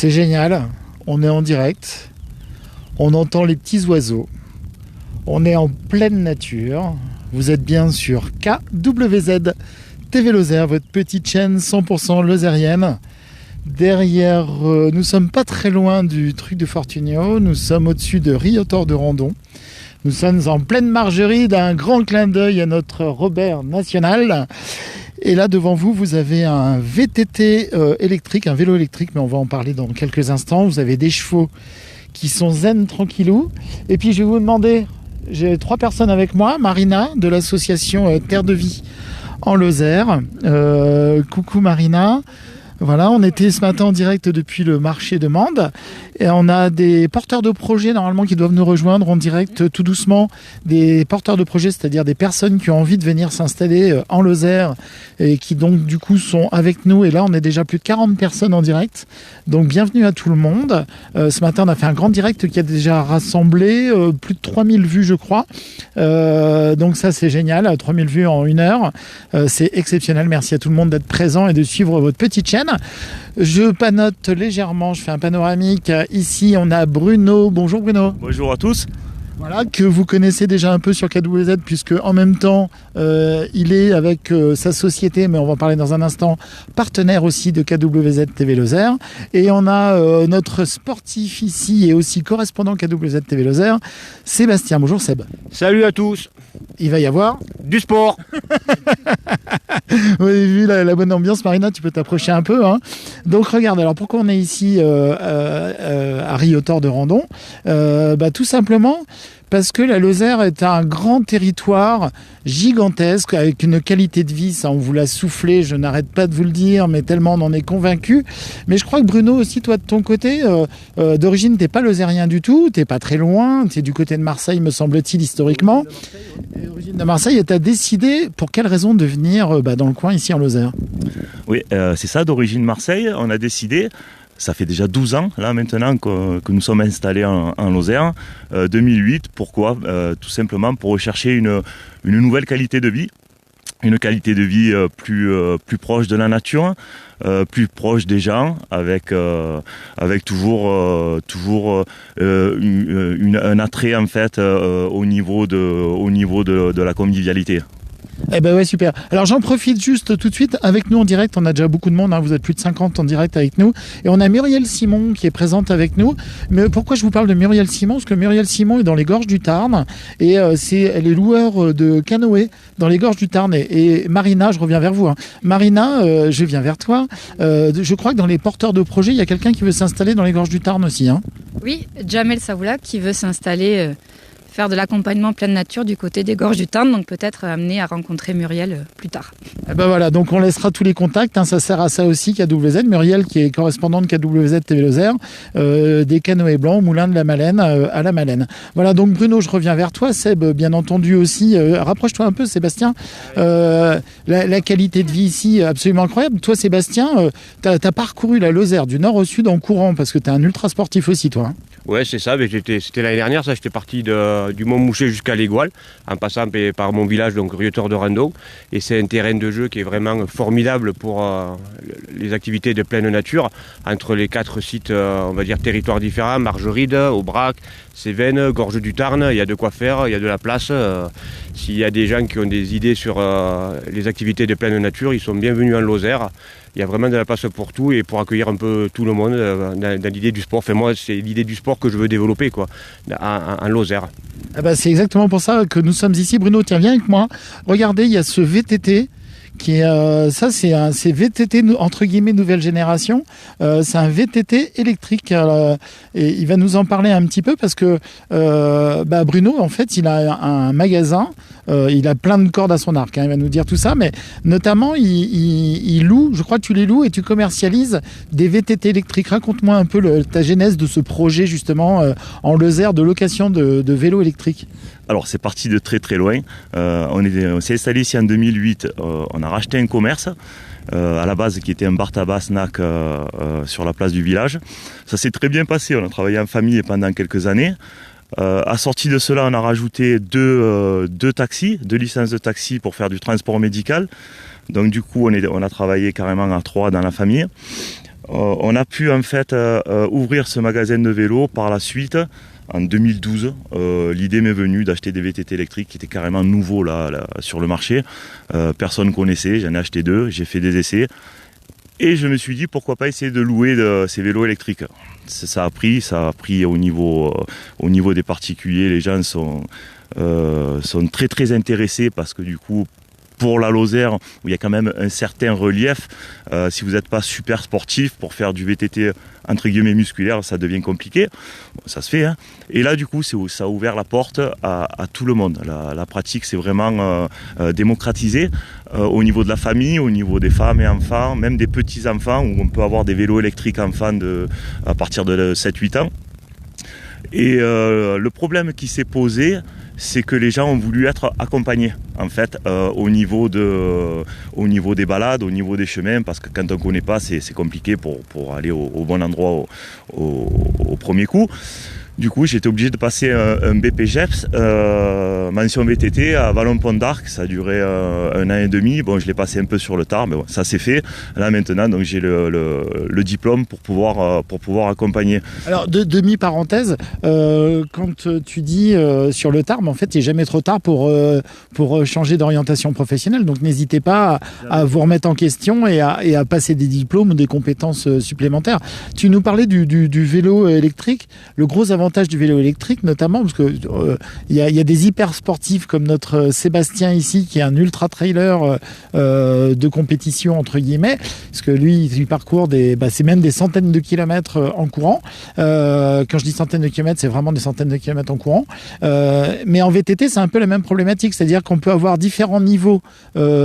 C'est génial, on est en direct, on entend les petits oiseaux, on est en pleine nature, vous êtes bien sur KWZ TV Lozère, votre petite chaîne 100% lozérienne. Derrière, nous sommes pas très loin du truc de Fortunio, nous sommes au-dessus de Riotor de Randon. Nous sommes en pleine margerie d'un grand clin d'œil à notre Robert national. Et là, devant vous, vous avez un VTT électrique, un vélo électrique, mais on va en parler dans quelques instants. Vous avez des chevaux qui sont zen, tranquillou. Et puis, je vais vous demander, j'ai 3 personnes avec moi. Marina, de l'association Terre de Vie en Lozère. Coucou Marina. Voilà, on était ce matin en direct depuis le marché de Mende et on a des porteurs de projets normalement qui doivent nous rejoindre en direct tout doucement. Des porteurs de projets, c'est-à-dire des personnes qui ont envie de venir s'installer en Lozère et qui donc du coup sont avec nous. Et là, on est déjà plus de 40 personnes en direct. Donc bienvenue à tout le monde. Ce matin, on a fait un grand direct qui a déjà rassemblé plus de 3000 vues, je crois. Donc ça, c'est génial. 3000 vues en 1 heure. C'est exceptionnel. Merci à tout le monde d'être présent et de suivre votre petite chaîne. Je panote légèrement, je fais un panoramique. Ici, on a Bruno. Bonjour Bruno. Bonjour à tous. Voilà, que vous connaissez déjà un peu sur KWZ, puisque en même temps, il est avec sa société, mais on va en parler dans un instant, partenaire aussi de KWZ TV Lozère. Et on a notre sportif ici et aussi correspondant KWZ TV Lozère, Sébastien. Bonjour Seb. Salut à tous. Il va y avoir du sport. Vous avez vu la bonne ambiance, Marina, tu peux t'approcher un peu. Hein. Donc regarde, alors pourquoi on est ici à Riotor de Randon tout simplement parce que la Lozère est un grand territoire gigantesque avec une qualité de vie, ça on vous l'a soufflé, je n'arrête pas de vous le dire, mais tellement on en est convaincu. Mais je crois que Bruno aussi, toi de ton côté, d'origine t'es pas lozérien du tout, t'es pas très loin, t'es du côté de Marseille me semble-t-il historiquement. D'origine de Marseille, et t'as décidé pour quelle raison de venir dans le coin ici en Lozère? Oui, c'est ça, d'origine Marseille, on a décidé. Ça fait déjà 12 ans là maintenant que nous sommes installés en Lozère. 2008, pourquoi tout simplement pour rechercher une nouvelle qualité de vie. Une qualité de vie plus proche de la nature, plus proche des gens, avec toujours un attrait en fait au niveau de la convivialité. Eh ben ouais, super. Alors j'en profite juste tout de suite, avec nous en direct, on a déjà beaucoup de monde, hein, vous êtes plus de 50 en direct avec nous, et on a Muriel Simon qui est présente avec nous. Mais pourquoi je vous parle de Muriel Simon? Parce que Muriel Simon est dans les gorges du Tarn, et elle est loueur de canoë dans les gorges du Tarn. Et Marina, je reviens vers vous. Hein. Marina, je viens vers toi. Je crois que dans les porteurs de projets, il y a quelqu'un qui veut s'installer dans les gorges du Tarn aussi. Hein. Oui, Jamel Saoula qui veut s'installer... faire de l'accompagnement pleine nature du côté des gorges du Tarn, donc peut-être amené à rencontrer Muriel plus tard. Et ben voilà, donc on laissera tous les contacts, hein, ça sert à ça aussi KWZ. Muriel qui est correspondante KWZ TV Lozère, des canoës blancs au moulin de la Malène à la Malène. Voilà, donc Bruno, je reviens vers toi. Seb, bien entendu aussi, rapproche-toi un peu Sébastien. La qualité de vie ici, absolument incroyable. Toi Sébastien, t'as parcouru la Lozère du nord au sud en courant, parce que t'es un ultra sportif aussi toi. Hein. Ouais, c'est ça, mais c'était l'année dernière, ça, j'étais parti du Mont-Mouchet jusqu'à l'Égoile, en passant par mon village, donc Riotor de Randon. Et c'est un terrain de jeu qui est vraiment formidable pour les activités de pleine nature, entre les 4 sites, on va dire, territoires différents, Margeride, Aubrac, Cévennes, Gorge du Tarn, il y a de quoi faire, il y a de la place. S'il y a des gens qui ont des idées sur les activités de pleine nature, ils sont bienvenus en Lozère. Il y a vraiment de la place pour tout et pour accueillir un peu tout le monde dans l'idée du sport. Enfin, moi, c'est l'idée du sport que je veux développer en Lozère. Ah bah, c'est exactement pour ça que nous sommes ici. Bruno, tiens, viens avec moi. Regardez, il y a ce VTT qui est, c'est VTT entre guillemets nouvelle génération. C'est un VTT électrique et il va nous en parler un petit peu parce que Bruno, en fait, il a un magasin. Il a plein de cordes à son arc, hein, il va nous dire tout ça, mais notamment il loue, je crois que tu les loues et tu commercialises des VTT électriques. Raconte-moi un peu ta genèse de ce projet justement en Lozère de location de vélos électriques. Alors c'est parti de très très loin, on s'est installé ici en 2008, on a racheté un commerce à la base qui était un bar tabac snack sur la place du village. Ça s'est très bien passé, on a travaillé en famille pendant quelques années. Assorti de cela, on a rajouté deux licences de taxi pour faire du transport médical. Donc du coup, on a travaillé carrément à 3 dans la famille. On a pu en fait ouvrir ce magasin de vélo par la suite. En 2012, l'idée m'est venue d'acheter des VTT électriques qui étaient carrément nouveaux là, sur le marché. Personne ne connaissait, j'en ai acheté 2, j'ai fait des essais. Et je me suis dit pourquoi pas essayer de louer ces vélos électriques. Ça a pris au niveau des particuliers. Les gens sont très très intéressés parce que du coup, pour la Lozère, où il y a quand même un certain relief, si vous n'êtes pas super sportif, pour faire du VTT entre guillemets musculaire, ça devient compliqué. Bon, ça se fait, hein. Et là, du coup, ça a ouvert la porte à tout le monde. La pratique, c'est vraiment démocratisé au niveau de la famille, au niveau des femmes et enfants, même des petits-enfants, où on peut avoir des vélos électriques enfants à partir de 7-8 ans. Et le problème qui s'est posé, c'est que les gens ont voulu être accompagnés en fait au niveau des balades, au niveau des chemins, parce que quand on ne connaît pas, c'est compliqué pour aller au bon endroit au premier coup. Du coup, j'étais obligé de passer un BPGEPS, mention VTT à Vallon-Pont d'Arc. Ça a duré 1 an et demi. Bon, je l'ai passé un peu sur le tard, mais bon, ça c'est fait. Là maintenant, donc j'ai le diplôme pour pouvoir accompagner. Alors, demi-parenthèse, quand tu dis sur le tard, mais en fait, il n'est jamais trop tard pour changer d'orientation professionnelle. Donc, n'hésitez pas à vous remettre en question et à passer des diplômes ou des compétences supplémentaires. Tu nous parlais du vélo électrique. Le gros avantage du vélo électrique, notamment parce que il y a des hyper sportifs comme notre Sébastien ici, qui est un ultra trailer de compétition entre guillemets, parce que lui il parcourt c'est même des centaines de kilomètres en courant. Quand je dis centaines de kilomètres, c'est vraiment des centaines de kilomètres en courant. Mais en VTT, c'est un peu la même problématique, c'est-à-dire qu'on peut avoir différents niveaux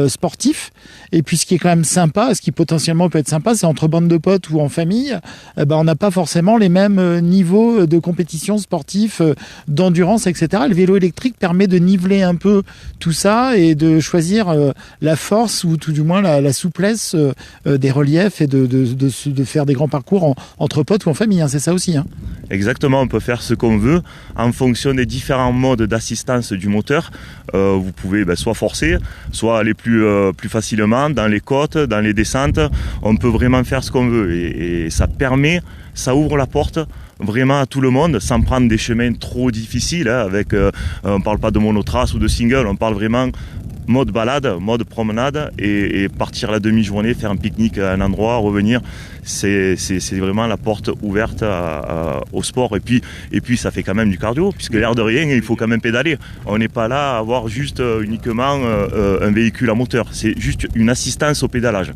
sportifs. Et puis ce qui est quand même sympa, ce qui potentiellement peut être sympa, c'est entre bandes de potes ou en famille, on n'a pas forcément les mêmes niveaux de compétition sportifs, d'endurance, etc. Le vélo électrique permet de niveler un peu tout ça et de choisir la force ou tout du moins la souplesse des reliefs et de faire des grands parcours entre potes ou en famille, hein, c'est ça aussi. Hein. Exactement, on peut faire ce qu'on veut en fonction des différents modes d'assistance du moteur. Vous pouvez soit forcer, soit aller plus facilement dans les côtes, dans les descentes. On peut vraiment faire ce qu'on veut et ça ouvre la porte vraiment à tout le monde, sans prendre des chemins trop difficiles, hein, on ne parle pas de monotrace ou de single, on parle vraiment mode balade, mode promenade et partir la demi-journée, faire un pique-nique à un endroit, revenir, c'est vraiment la porte ouverte au sport et puis ça fait quand même du cardio, puisque l'air de rien, il faut quand même pédaler. On n'est pas là à avoir juste uniquement un véhicule à moteur, c'est juste une assistance au pédalage.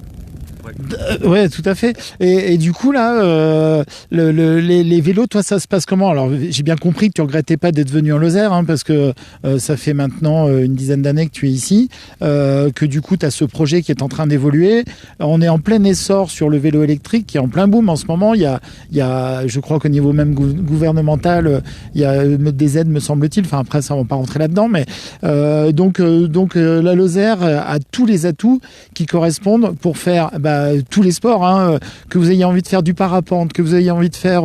Ouais, tout à fait. Et du coup, là, les vélos, toi, ça se passe comment? Alors, j'ai bien compris que tu regrettais pas d'être venu en Lozère, hein, parce que ça fait maintenant une dizaine d'années que tu es ici, que du coup, tu as ce projet qui est en train d'évoluer. On est en plein essor sur le vélo électrique, qui est en plein boom en ce moment. Il y a je crois qu'au niveau même gouvernemental, il y a des aides, me semble-t-il. Enfin, après, ça, on va pas rentrer là-dedans, mais donc la Lozère a tous les atouts qui correspondent pour faire tous les sports, hein, que vous ayez envie de faire du parapente, que vous ayez envie de faire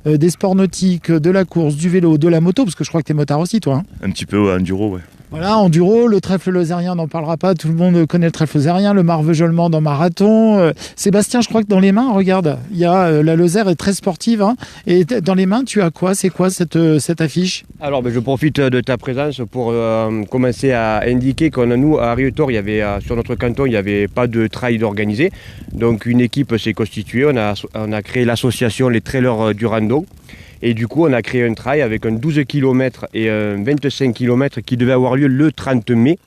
des sports nautiques, de la course, du vélo, de la moto, parce que je crois que tu es motard aussi, toi. Hein. Un petit peu enduro, ouais. Voilà, enduro, le trèfle lozérien, on n'en parlera pas, tout le monde connaît le trèfle lozérien, le marvejolement dans marathon. Sébastien, je crois que dans les mains, regarde, il y a la Lozère est très sportive, hein, et dans les mains, tu as quoi? C'est quoi cette affiche? Alors, je profite de ta présence pour commencer à indiquer nous, à Rietor, sur notre canton, il n'y avait pas de trail organisé. Donc, une équipe s'est constituée, on a créé l'association Les Trailers du Rando. Et du coup, on a créé un trail avec un 12 km et un 25 km qui devait avoir lieu le 30 mai.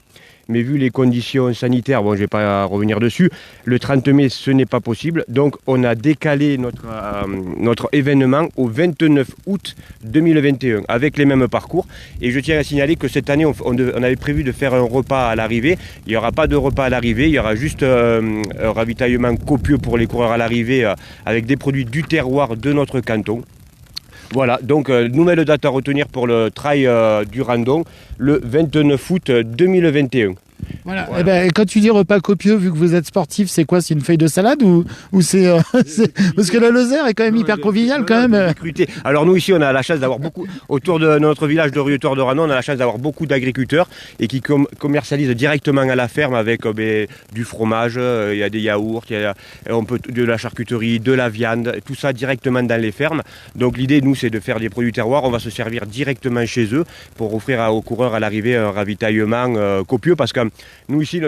Mais vu les conditions sanitaires, je ne vais pas revenir dessus, le 30 mai, ce n'est pas possible. Donc, on a décalé notre événement au 29 août 2021 avec les mêmes parcours. Et je tiens à signaler que cette année, on avait prévu de faire un repas à l'arrivée. Il n'y aura pas de repas à l'arrivée, il y aura juste un ravitaillement copieux pour les coureurs à l'arrivée avec des produits du terroir de notre canton. Voilà, donc nouvelle date à retenir pour le trail du Randon, le 29 août 2021. Voilà. Et ben, quand tu dis repas copieux, vu que vous êtes sportif, c'est quoi? C'est une feuille de salade ou c'est parce que la Lozère est quand même hyper conviviale quand même. Alors nous ici, on a la chance d'avoir beaucoup autour de notre village de Rieutort de Ranon, on a la chance d'avoir beaucoup d'agriculteurs et qui commercialisent directement à la ferme avec du fromage, il y a des yaourts, on peut de la charcuterie, de la viande, tout ça directement dans les fermes. Donc l'idée, nous, c'est de faire des produits terroirs. On va se servir directement chez eux pour offrir aux coureurs à l'arrivée un ravitaillement copieux parce que nous ici,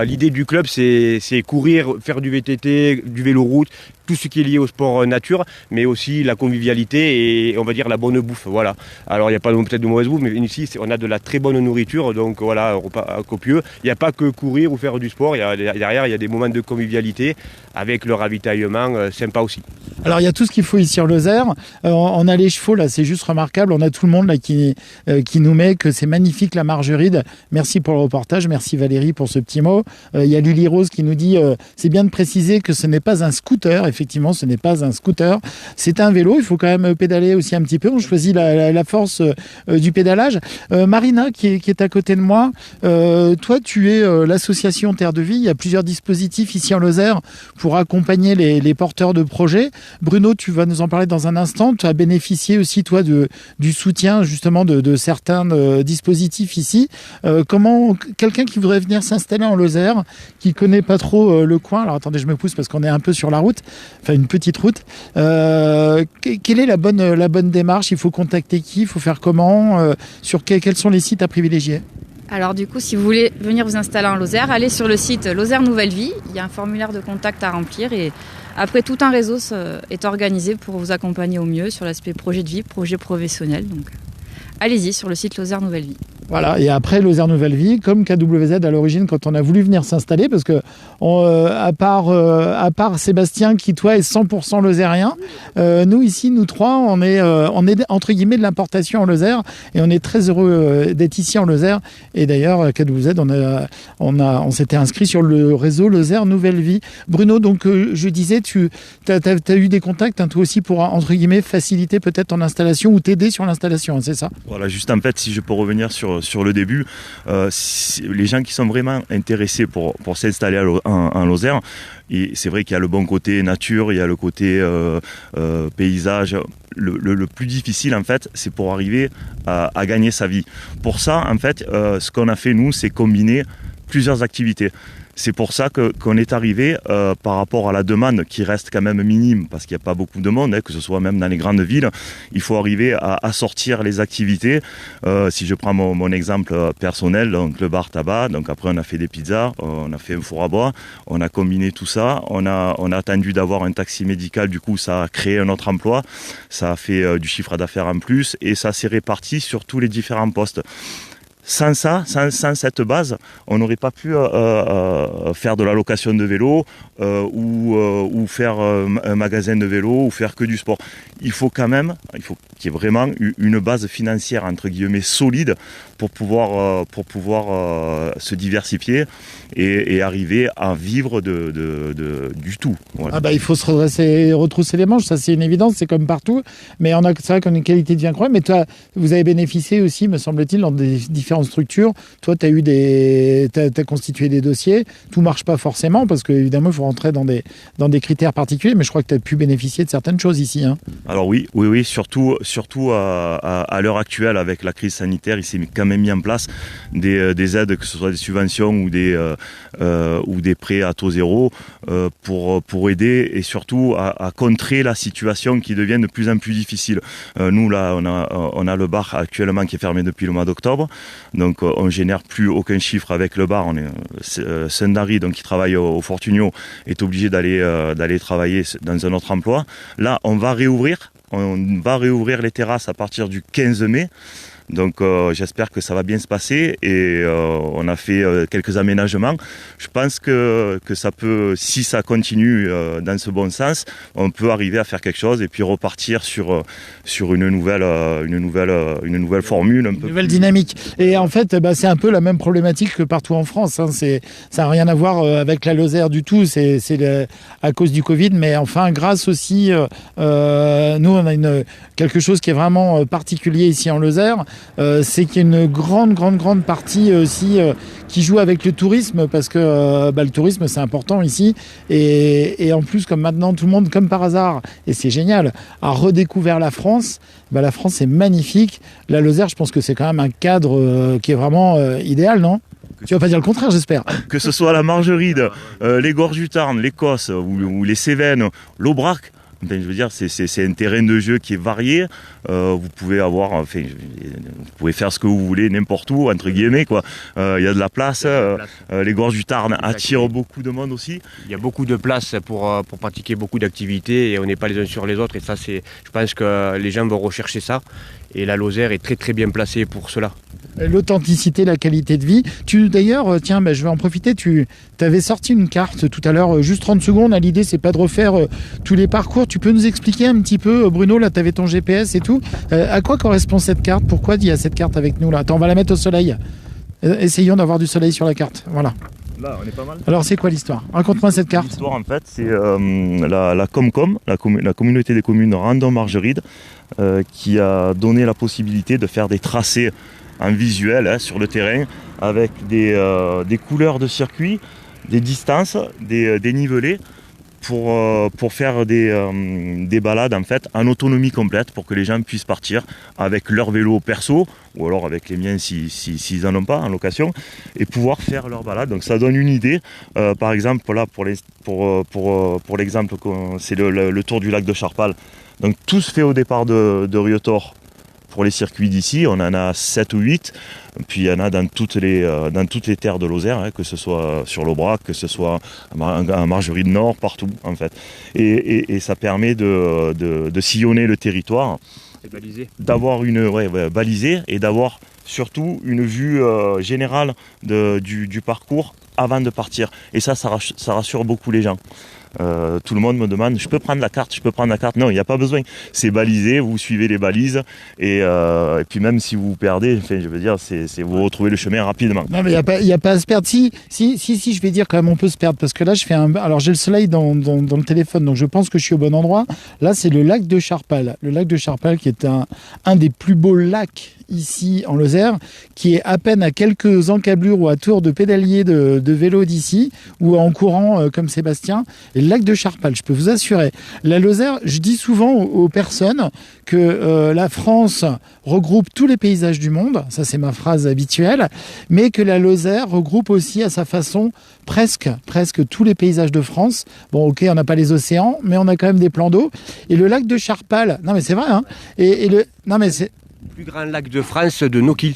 l'idée du club, c'est courir, faire du VTT, du vélo-route, tout ce qui est lié au sport nature, mais aussi la convivialité et on va dire la bonne bouffe. Voilà. Alors il n'y a pas peut-être de mauvaise bouffe, mais ici on a de la très bonne nourriture, donc voilà, un repas copieux. Il n'y a pas que courir ou faire du sport, derrière il y a des moments de convivialité avec le ravitaillement sympa aussi. Alors il y a tout ce qu'il faut ici en Lozère. On a les chevaux là, c'est juste remarquable. On a tout le monde là qui nous met que c'est magnifique la Margeride. Merci pour le reportage, merci Valérie pour ce petit mot. Il y a Lily Rose qui nous dit c'est bien de préciser que ce n'est pas un scooter. Effectivement, ce n'est pas un scooter, c'est un vélo. Il faut quand même pédaler aussi un petit peu. On choisit la force du pédalage. Marina qui est à côté de moi. Toi, tu es l'association Terre de Vie. Il y a plusieurs dispositifs ici en Lozère pour accompagner les porteurs de projets. Bruno, tu vas nous en parler dans un instant. Tu as bénéficié aussi, toi, du soutien justement de certains dispositifs ici. Comment quelqu'un qui voudrait venir s'installer en Lozère, qui connaît pas trop le coin, alors attendez, je me pousse parce qu'on est un peu sur la route, enfin une petite route. Quelle est la bonne démarche? Il faut contacter qui? Il faut faire comment? Quels sont les sites à privilégier? Alors du coup, si vous voulez venir vous installer en Lozère, allez sur le site Lozère Nouvelle Vie. Il y a un formulaire de contact à remplir et après tout un réseau est organisé pour vous accompagner au mieux sur l'aspect projet de vie, projet professionnel. Donc allez-y sur le site Lozère Nouvelle Vie. Voilà, et après Lozère Nouvelle Vie, comme KWZ à l'origine quand on a voulu venir s'installer, parce que à part Sébastien qui toi est 100% lozérien, nous ici, nous trois, on est entre guillemets de l'importation en Lozère et on est très heureux d'être ici en Lozère. Et d'ailleurs KWZ, on s'était inscrit sur le réseau Lozère Nouvelle Vie. Bruno, donc je disais, tu as eu des contacts toi aussi pour entre guillemets faciliter peut-être ton installation ou t'aider sur l'installation, c'est ça? Voilà, juste en fait, si je peux revenir sur le début, les gens qui sont vraiment intéressés pour s'installer en Lozère, et c'est vrai qu'il y a le bon côté nature, il y a le côté paysage. Le plus difficile, en fait, c'est pour arriver à gagner sa vie. Pour ça, en fait, ce qu'on a fait, nous, c'est combiner plusieurs activités. C'est pour ça qu'on est arrivé par rapport à la demande qui reste quand même minime parce qu'il n'y a pas beaucoup de monde, que ce soit même dans les grandes villes. Il faut arriver à sortir les activités. Si je prends mon exemple personnel, donc le bar tabac, donc après on a fait des pizzas, on a fait un four à bois, on a combiné tout ça, on a attendu d'avoir un taxi médical, du coup ça a créé un autre emploi, ça a fait du chiffre d'affaires en plus et ça s'est réparti sur tous les différents postes. Sans ça, sans cette base, on n'aurait pas pu faire de la location de vélo ou faire un magasin de vélo ou faire que du sport. Il faut qu'il y ait vraiment une base financière entre guillemets solide pour pouvoir se diversifier et arriver à vivre du tout. Voilà. Ah bah, il faut se redresser, retrousser les manches, ça c'est une évidence, c'est comme partout. Mais c'est vrai qu'on a une qualité de vie incroyable. Mais toi, vous avez bénéficié aussi, me semble-t-il, dans des différentes structures. Toi, tu as constitué des dossiers. Tout marche pas forcément parce qu'évidemment, il faut rentrer dans des critères particuliers. Mais je crois que tu as pu bénéficier de certaines choses ici. Hein. Alors oui, surtout à l'heure actuelle avec la crise sanitaire, il s'est quand même mis en place des aides, que ce soit des subventions ou des prêts à taux zéro pour aider et surtout à contrer la situation qui devient de plus en plus difficile. Nous là, on a le bar actuellement qui est fermé depuis le mois d'octobre, donc on génère plus aucun chiffre avec le bar. Sundari, donc qui travaille au Fortunio, est obligé d'aller travailler dans un autre emploi. Là, on va réouvrir les terrasses à partir du 15 mai. Donc j'espère que ça va bien se passer et on a fait quelques aménagements. Je pense que ça peut, si ça continue dans ce bon sens, on peut arriver à faire quelque chose et puis repartir sur une nouvelle formule. Une nouvelle dynamique. Et en fait, c'est un peu la même problématique que partout en France. Hein. Ça n'a rien à voir avec la Lozère du tout. C'est à cause du Covid. Mais enfin, grâce aussi, nous, on a quelque chose qui est vraiment particulier ici en Lozère. c'est qu'il y a une grande partie aussi qui joue avec le tourisme, parce que le tourisme c'est important ici, et en plus comme maintenant tout le monde, comme par hasard, et c'est génial, a redécouvert la France. La France est magnifique. La Lozère, je pense que c'est quand même un cadre qui est vraiment idéal, non ? Tu vas pas dire le contraire, j'espère. Que ce soit la Margeride, les Gorges du Tarn, l'Écosse ou les Cévennes, l'Aubrac, je veux dire, c'est un terrain de jeu qui est varié. Vous pouvez faire ce que vous voulez n'importe où, entre guillemets, quoi. Il y a de la place. Les Gorges du Tarn attirent beaucoup de monde aussi. Il y a beaucoup de place pour pratiquer beaucoup d'activités et on n'est pas les uns sur les autres. Et ça, je pense que les gens vont rechercher ça. Et la Lozère est très très bien placée pour cela. L'authenticité, la qualité de vie. D'ailleurs, tiens, je vais en profiter. Tu avais sorti une carte tout à l'heure, juste 30 secondes. L'idée, c'est pas de refaire tous les parcours. Tu peux nous expliquer un petit peu, Bruno, là, tu avais ton GPS et tout. À quoi correspond cette carte ? Pourquoi il y a cette carte avec nous là ? Attends, on va la mettre au soleil. Essayons d'avoir du soleil sur la carte. Voilà. Là, on est pas mal. Alors, c'est quoi l'histoire ? Raconte-moi cette carte. L'histoire, en fait, c'est la Comcom, la communauté des communes Randon-Margeride, qui a donné la possibilité de faire des tracés en visuel sur le terrain avec des couleurs de circuit, des distances, des dénivelés pour faire des balades en fait en autonomie complète, pour que les gens puissent partir avec leur vélo perso ou alors avec les miens s'ils n'en ont pas en location, et pouvoir faire leur balade. Donc ça donne une idée. Par exemple là pour l'exemple, c'est le tour du lac de Charpal. Donc tout se fait au départ de Riotor. Pour les circuits d'ici, on en a 7 ou 8, puis il y en a dans toutes les terres de Lozère, que ce soit sur l'Aubrac, que ce soit à Margeride Nord, partout en fait. Et ça permet de sillonner le territoire, d'avoir balisé, et d'avoir surtout une vue générale du parcours avant de partir. Et ça rassure beaucoup les gens. Tout le monde me demande, je peux prendre la carte ? Non, il n'y a pas besoin. C'est balisé, vous suivez les balises, et puis même si vous vous perdez, je veux dire, vous retrouvez le chemin rapidement. Non, mais il n'y a pas à se perdre. Si, je vais dire quand même, on peut se perdre, parce que là, alors j'ai le soleil dans le téléphone, donc je pense que je suis au bon endroit. Là, c'est le lac de Charpal. Le lac de Charpal qui est un des plus beaux lacs ici en Lozère, qui est à peine à quelques encablures ou à tours de pédalier de vélo d'ici, ou en courant comme Sébastien. Et le lac de Charpal, je peux vous assurer. La Lozère, je dis souvent aux personnes que la France regroupe tous les paysages du monde, ça c'est ma phrase habituelle, mais que la Lozère regroupe aussi à sa façon presque tous les paysages de France. Bon, ok, on n'a pas les océans, mais on a quand même des plans d'eau. Et le lac de Charpal, non mais c'est vrai, hein. C'est le plus grand lac de France de no-kill.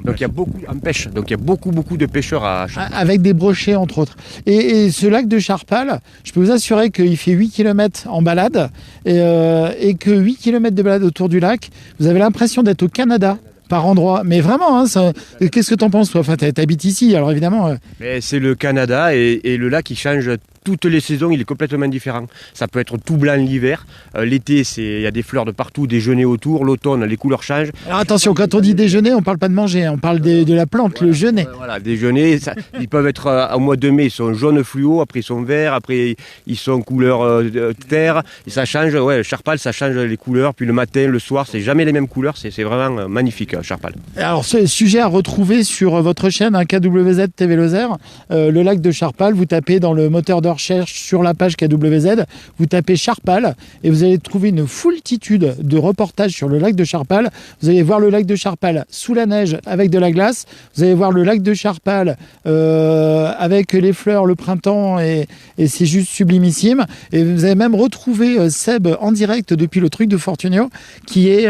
Donc il y a beaucoup en pêche, donc il y a beaucoup de pêcheurs à Charpal. Avec des brochets entre autres. Et ce lac de Charpal, je peux vous assurer qu'il fait 8 km en balade, et que 8 km de balade autour du lac, vous avez l'impression d'être au Canada par endroit. Mais vraiment, qu'est-ce que t'en penses toi ? Enfin, t'habites ici, alors évidemment. Mais c'est le Canada, et le lac il change toutes les saisons, il est complètement différent. Ça peut être tout blanc l'hiver, l'été il y a des fleurs de partout, des genêts autour, l'automne les couleurs changent. Alors attention, quand on dit déjeuner, on parle pas de manger, on parle de la plante, voilà, le genêt. Voilà, des genêts, ils peuvent être au mois de mai, ils sont jaunes fluo, après ils sont verts, après ils sont couleur terre, et ça change, Charpal ça change les couleurs, puis le matin, le soir, c'est jamais les mêmes couleurs, c'est vraiment magnifique Charpal. Alors ce sujet à retrouver sur votre chaîne, KWZ TV Lozère, le lac de Charpal, vous tapez dans le moteur de recherche sur la page KWZ, vous tapez Charpal et vous allez trouver une foultitude de reportages sur le lac de Charpal. Vous allez voir le lac de Charpal sous la neige avec de la glace, vous allez voir le lac de Charpal avec les fleurs, le printemps, et c'est juste sublimissime. Et vous allez même retrouver Seb en direct depuis le truc de Fortunio qui est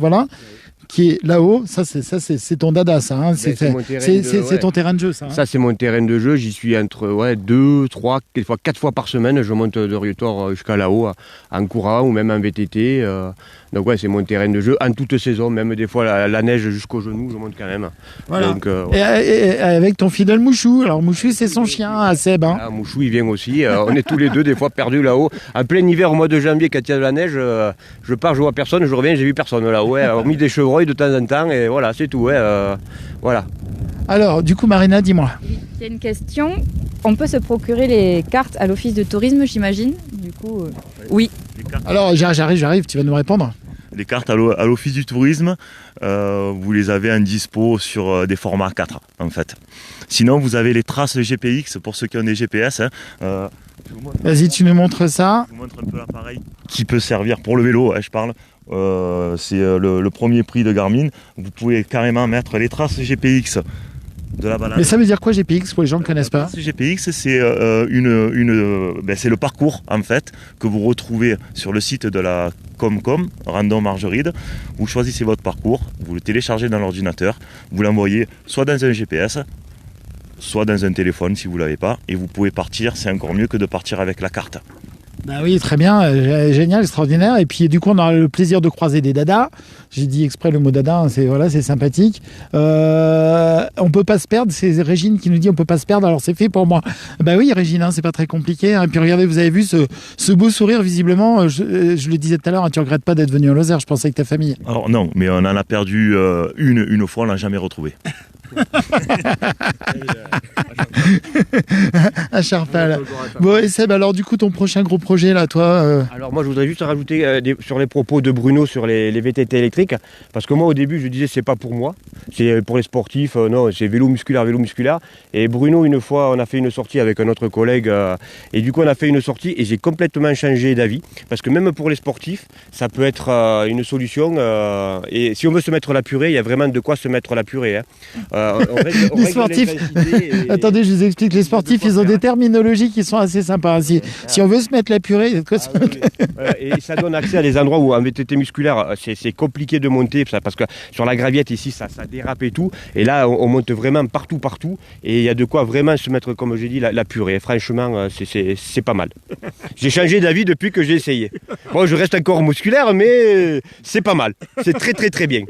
voilà, qui est là-haut. Ça c'est ton dada, ça, hein. C'est ton terrain de jeu, ça, hein. Ça c'est mon terrain de jeu, j'y suis entre 2, 3, quelquefois 4 fois par semaine, je monte de Riotor jusqu'à là-haut en courant ou même en VTT, donc c'est mon terrain de jeu en toute saison, même des fois la neige jusqu'aux genoux, je monte quand même. Voilà. Donc, et avec ton fidèle Mouchou, alors Mouchou c'est son chien à Seb, hein. Mouchou il vient aussi, on est tous les deux des fois perdus là-haut, en plein hiver au mois de janvier quand il y a de la neige, je pars, je vois personne, je reviens, j'ai vu personne là, hormis des chevreuils de temps en temps, et voilà, c'est tout, voilà. Alors, du coup, Marina, dis-moi. Il y a une question. On peut se procurer les cartes à l'office de tourisme, j'imagine. Du coup, oui. Alors, j'arrive, tu vas nous répondre. Les cartes à l'Office du tourisme, vous les avez en dispo sur des formats 4 en fait. Sinon vous avez les traces GPX pour ceux qui ont des GPS. Vas-y, tu nous montres ça. Je vous montre un peu l'appareil qui peut servir pour le vélo, je parle. C'est le premier prix de Garmin. Vous pouvez carrément mettre les traces GPX de la balade. Mais ça veut dire quoi GPX pour les gens qui ne connaissent pas? GPX, c'est c'est le parcours en fait que vous retrouvez sur le site de la Comcom, Randon Margeride. Vous choisissez votre parcours, vous le téléchargez dans l'ordinateur, vous l'envoyez soit dans un GPS, soit dans un téléphone si vous ne l'avez pas, et vous pouvez partir. C'est encore mieux que de partir avec la carte. Bah oui, très bien, génial, extraordinaire. Et puis du coup, on aura le plaisir de croiser des dadas. J'ai dit exprès le mot dada, hein, c'est sympathique. On peut pas se perdre, c'est Régine qui nous dit on peut pas se perdre, alors c'est fait pour moi. Bah oui, Régine, hein, c'est pas très compliqué. Hein. Et puis regardez, vous avez vu ce beau sourire, visiblement, je le disais tout à l'heure, hein, tu regrettes pas d'être venu en Lozère, je pensais avec ta famille. Alors non, mais on en a perdu une fois, on l'a jamais retrouvé. À Charpal. Bon, et Seb, alors du coup, ton prochain gros projet là, toi Alors moi je voudrais juste rajouter sur les propos de Bruno sur les VTT électriques, parce que moi au début je disais c'est pas pour moi, c'est pour les sportifs, non c'est vélo musculaire, et Bruno une fois on a fait une sortie avec un autre collègue et du coup on a fait une sortie et j'ai complètement changé d'avis, parce que même pour les sportifs ça peut être une solution et si on veut se mettre la purée, il y a vraiment de quoi se mettre la purée. Les sportifs, attendez, je vous explique, les sportifs ils ont des terminologies qui sont assez sympas. Si on veut se mettre la purée, il y a de quoi se mettre. Et ça donne accès à des endroits où en VTT musculaire c'est compliqué de monter, parce que sur la graviette ici ça dérape et tout, et là on monte vraiment partout et il y a de quoi vraiment se mettre, comme j'ai dit, la purée. Franchement c'est pas mal. J'ai changé d'avis depuis que j'ai essayé. Bon, je reste encore musculaire, mais c'est pas mal, c'est très très très bien.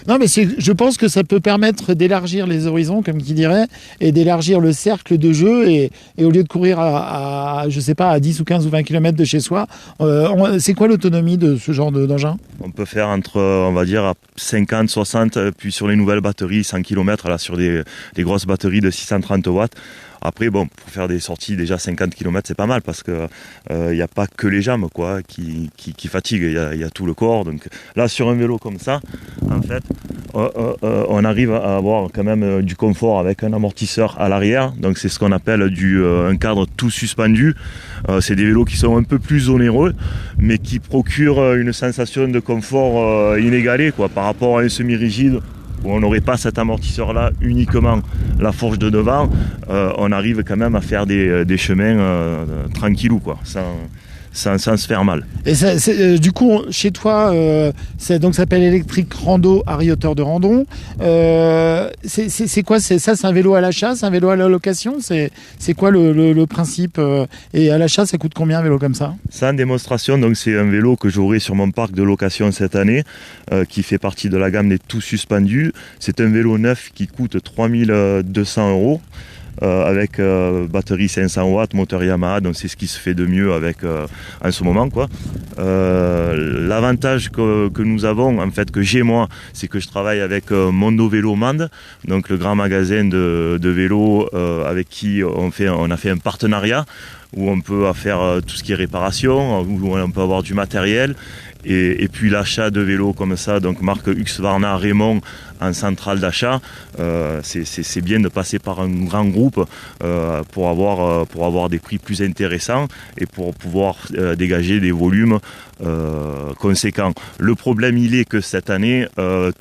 Non, mais je pense que ça peut permettre d'élargir les horizons, comme qui dirait, et d'élargir le cercle de jeu. Et au lieu de courir je sais pas, à 10 ou 15 ou 20 km de chez soi, c'est quoi l'autonomie de ce genre d'engin? On peut faire entre, on va dire, 50, 60, puis sur les nouvelles batteries, 100 km, là, sur des grosses batteries de 630 watts. Après, bon, pour faire des sorties, déjà 50 km, c'est pas mal, parce que il n'y a pas que les jambes quoi, qui fatiguent, il y a tout le corps. Donc là, sur un vélo comme ça, en fait, on arrive à avoir quand même du confort avec un amortisseur à l'arrière. Donc c'est ce qu'on appelle un cadre tout suspendu. C'est des vélos qui sont un peu plus onéreux, mais qui procurent une sensation de confort inégalée quoi, par rapport à un semi-rigide, où on n'aurait pas cet amortisseur-là, uniquement la fourche de devant. On arrive quand même à faire des chemins tranquillou, quoi, sans se faire mal. Et du coup, chez toi, ça s'appelle Électrique Rando, Harry Hauteur de Randon. C'est quoi ça? C'est un vélo à l'achat, c'est un vélo à la location? C'est quoi le principe? Et à l'achat, ça coûte combien un vélo comme ça? Ça, en démonstration, donc c'est un vélo que j'aurai sur mon parc de location cette année, qui fait partie de la gamme des tout suspendus. C'est un vélo neuf qui coûte 3 200 €. Avec batterie 500 watts, moteur Yamaha, donc c'est ce qui se fait de mieux avec en ce moment quoi. L'avantage que nous avons, en fait que j'ai moi, c'est que je travaille avec Mondo Vélo Mende, donc le grand magasin de vélos avec qui on a fait un partenariat où on peut faire tout ce qui est réparation, où on peut avoir du matériel. Et puis l'achat de vélos comme ça, donc marque Husqvarna, Raymond en centrale d'achat, c'est bien de passer par un grand groupe pour avoir des prix plus intéressants et pour pouvoir dégager des volumes conséquents. Le problème il est que cette année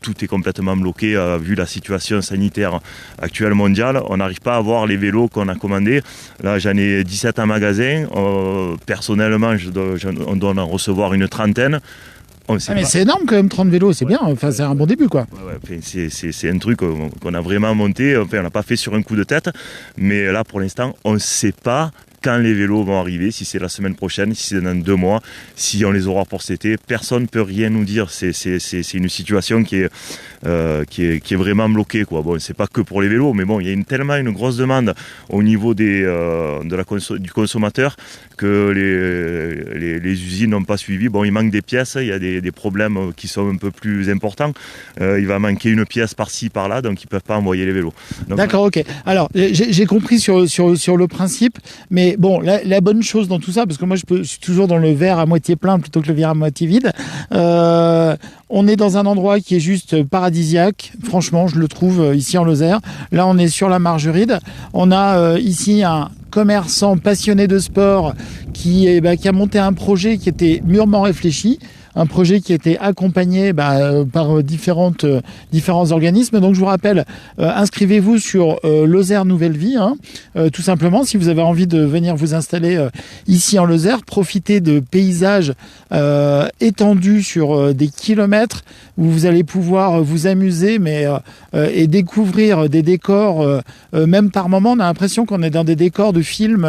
tout est complètement bloqué vu la situation sanitaire actuelle mondiale. On n'arrive pas à avoir les vélos qu'on a commandés. Là j'en ai 17 en magasin, personnellement on doit en recevoir une trentaine. Mais c'est énorme quand même, 30 vélos, c'est bien, enfin, c'est un bon début quoi. Ouais, c'est un truc qu'on a vraiment monté, enfin, on l'a pas fait sur un coup de tête, mais là pour l'instant on ne sait pas quand les vélos vont arriver, si c'est la semaine prochaine, si c'est dans 2 mois, si on les aura pour cet été, personne ne peut rien nous dire. C'est une situation qui est vraiment bloquée quoi. Bon, c'est pas que pour les vélos, mais bon, il y a tellement une grosse demande au niveau du consommateur que les usines n'ont pas suivi. Bon, il manque des pièces, il y a des problèmes qui sont un peu plus importants. Il va manquer une pièce par-ci, par-là, donc ils ne peuvent pas envoyer les vélos. Donc, d'accord, ok. Alors, j'ai compris sur le principe, mais Et bon, la bonne chose dans tout ça, parce que moi je suis toujours dans le verre à moitié plein plutôt que le verre à moitié vide, on est dans un endroit qui est juste paradisiaque. Franchement, je le trouve ici en Lozère. Là, on est sur la Margeride. On a ici un commerçant passionné de sport qui a monté un projet qui était mûrement réfléchi. Un projet qui a été accompagné par différents organismes. Donc je vous rappelle, inscrivez-vous sur Lozère Nouvelle Vie, tout simplement, si vous avez envie de venir vous installer ici en Lozère. Profitez de paysages étendus sur des kilomètres où vous allez pouvoir vous amuser et découvrir des décors, même par moments on a l'impression qu'on est dans des décors de films,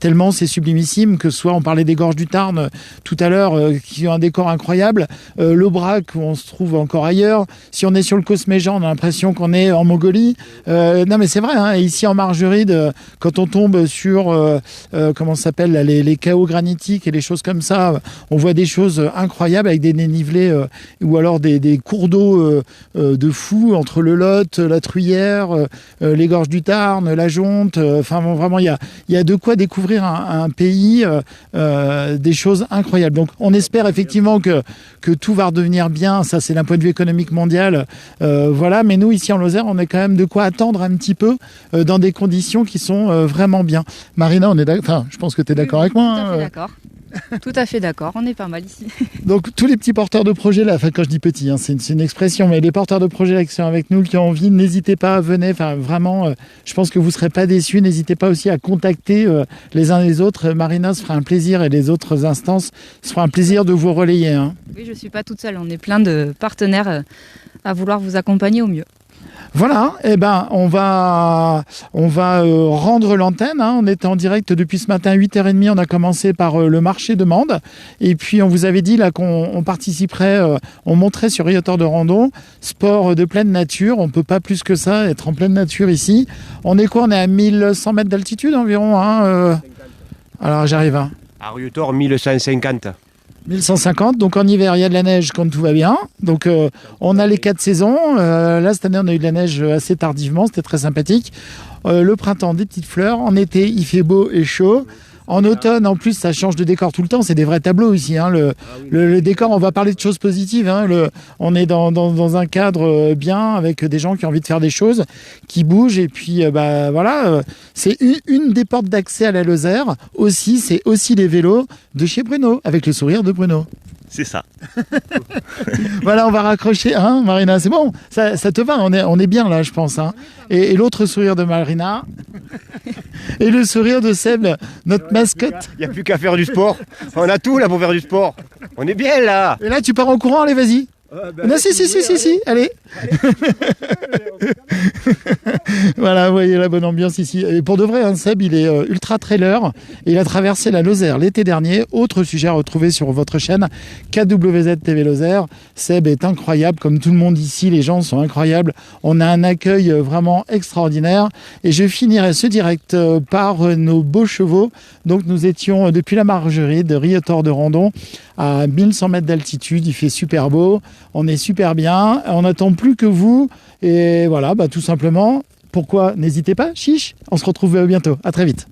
tellement c'est sublimissime, que soit on parlait des Gorges du Tarn tout à l'heure, qui ont un décor incroyable, l'Aubrac où on se trouve encore ailleurs, si on est sur le Cosméjean on a l'impression qu'on est en Mongolie, non mais c'est vrai, et ici en Margeride, quand on tombe sur comment ça s'appelle les chaos granitiques et les choses comme ça, on voit des choses incroyables avec des dénivelés ou alors des cours d'eau de fou entre le Lot, la Truyère, les Gorges du Tarn, la Jonte, vraiment il y a de quoi découvrir un pays, des choses incroyables. Donc on espère effectivement que tout va redevenir bien, ça c'est d'un point de vue économique mondial, voilà, mais nous ici en Lozère on a quand même de quoi attendre un petit peu dans des conditions qui sont vraiment bien. Marina, je pense que tu es d'accord avec moi. Tout à fait d'accord. Tout à fait d'accord, on est pas mal ici. Donc tous les petits porteurs de projets là, quand je dis petits, c'est une expression, mais les porteurs de projets là qui sont avec nous, qui ont envie, n'hésitez pas, venez, vraiment, je pense que vous ne serez pas déçus. N'hésitez pas aussi à contacter les uns les autres. Marina se fera un plaisir et les autres instances se fera un plaisir de vous relayer. Oui, je ne suis pas toute seule, on est plein de partenaires à vouloir vous accompagner au mieux. Voilà, on va rendre l'antenne. On était en direct depuis ce matin 8h30. On a commencé par le marché de Mende. Et puis on vous avait dit là qu'on participerait, on montrait sur Riotor de Randon, sport de pleine nature. On ne peut pas plus que ça, être en pleine nature ici. On est quoi? On est à 1100 mètres d'altitude environ. Alors j'arrive. À Riotor, 1150. 1150, donc en hiver il y a de la neige quand tout va bien, donc on a les 4 saisons, là cette année on a eu de la neige assez tardivement, c'était très sympathique, le printemps des petites fleurs, en été il fait beau et chaud, en automne en plus ça change de décor tout le temps, c'est des vrais tableaux ici, le décor, on va parler de choses positives, on est dans un cadre bien avec des gens qui ont envie de faire des choses, qui bougent, et puis voilà, c'est une des portes d'accès à la Lozère aussi, c'est aussi les vélos de chez Bruno, avec le sourire de Bruno. C'est ça. Voilà, on va raccrocher, Marina, c'est bon, ça te va, on est bien là, je pense. Et l'autre sourire de Marina, et le sourire de Seb, notre mascotte. Il n'y a plus qu'à faire du sport. On a tout là pour faire du sport. On est bien là. Et là, tu pars en courant, allez, vas-y. Non, si, allez. Voilà, vous voyez la bonne ambiance ici. Et pour de vrai, Seb, il est ultra trailer. Et il a traversé la Lozère l'été dernier. Autre sujet à retrouver sur votre chaîne, KWZ TV Lozère. Seb est incroyable, comme tout le monde ici. Les gens sont incroyables. On a un accueil vraiment extraordinaire. Et je finirai ce direct par nos beaux chevaux. Donc, nous étions depuis la Margeride de Riotor de Randon à 1100 mètres d'altitude. Il fait super beau. On est super bien. On n'attend plus que vous. Et voilà, tout simplement. Pourquoi? N'hésitez pas. Chiche. On se retrouve bientôt. À très vite.